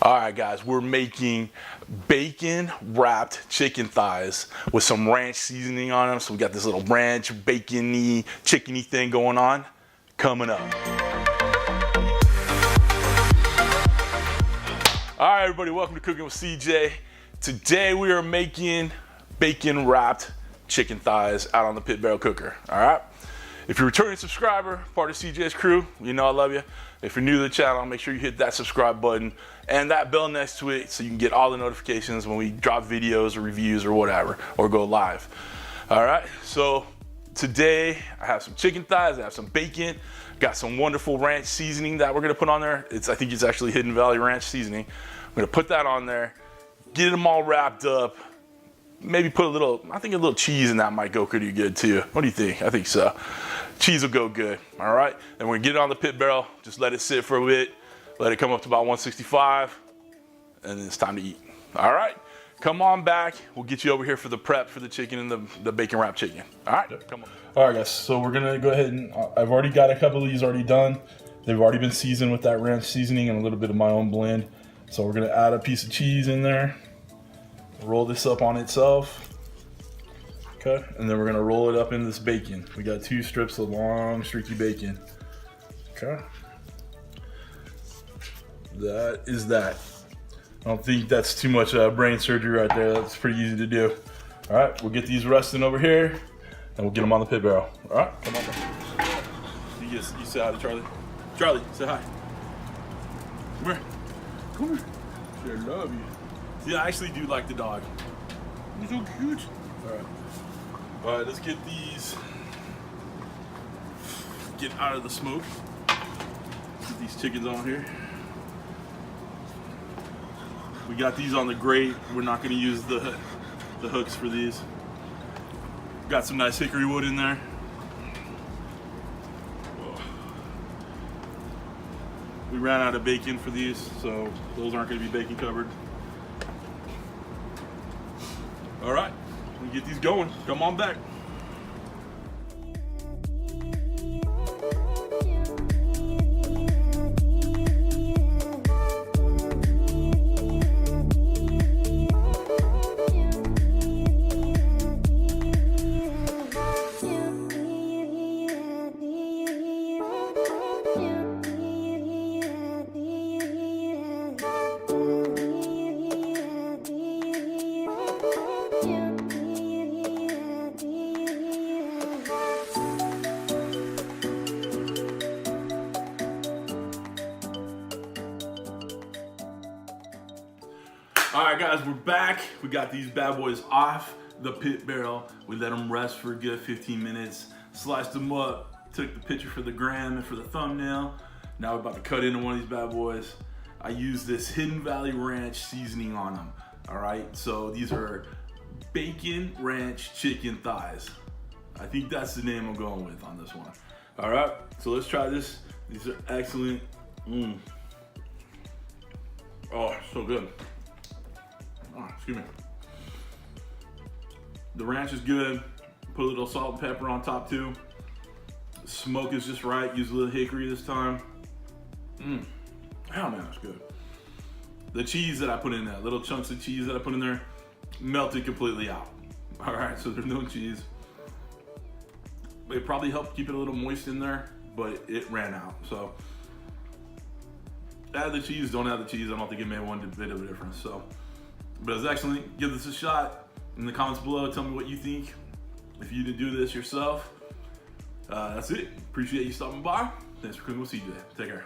All right, guys, we're making bacon wrapped chicken thighs with some ranch seasoning on them. So we got this little ranch, bacony, chickeny thing going on. Coming up. All right, everybody, welcome to Cooking with CJ. Today we are making bacon wrapped chicken thighs out on the pit barrel cooker. All right. If you're a returning subscriber, part of CJ's crew, you know I love you. If you're new to the channel, make sure you hit that subscribe button and that bell next to it so you can get all the notifications when we drop videos or reviews or whatever, or go live. All right, so today I have some chicken thighs, I have some bacon, got some wonderful ranch seasoning that we're gonna put on there. I think it's actually Hidden Valley Ranch seasoning. I'm gonna put that on there, get them all wrapped up, maybe put I think a little cheese in that might go pretty good too. What do you think? I think so. Cheese will go good, all right? And we're gonna get it on the pit barrel, just let it sit for a bit, let it come up to about 165, and then it's time to eat. All right, come on back. We'll get you over here for the prep for the chicken and the bacon wrapped chicken. All right, come on. All right, guys, so we're gonna go ahead and, I've already got a couple of these already done. They've already been seasoned with that ranch seasoning and a little bit of my own blend. So we're gonna add a piece of cheese in there, roll this up on itself. Okay, and then we're gonna roll it up in this bacon. We got 2 strips of long, streaky bacon. Okay. That is that. I don't think that's too much brain surgery right there. That's pretty easy to do. All right, we'll get these resting over here, and we'll get them on the pit barrel. All right, come on. You say hi to Charlie. Charlie, say hi. Come here. Come here. I love you. See, I actually do like the dog. He's so cute. All right. All right, let's get these, get out of the smoke. Get these chickens on here. We got these on the grate. We're not gonna use the hooks for these. Got some nice hickory wood in there. Whoa. We ran out of bacon for these, so those aren't gonna be bacon covered. All right. We get these going. Come on back. All right, guys, we're back. We got these bad boys off the pit barrel. We let them rest for a good 15 minutes, sliced them up, took the picture for the gram and for the thumbnail. Now we're about to cut into one of these bad boys. I use this Hidden Valley Ranch seasoning on them. All right, so these are bacon ranch chicken thighs. I think that's the name I'm going with on this one. All right, so let's try this. These are excellent. Oh, so good. Oh, excuse me. The ranch is good. Put a little salt and pepper on top too. The smoke is just right. Use a little hickory this time. Oh man, that's good. The cheese that I put in there, little chunks of cheese that I put in there, melted completely out. All right, so there's no cheese. It probably helped keep it a little moist in there, but it ran out. So add the cheese, don't add the cheese. I don't think it made one bit of a difference. So. But it's excellent. Give this a shot in the comments below. Tell me what you think. If you didn't do this yourself, that's it. Appreciate you stopping by. Thanks for cooking with CJ. Take care.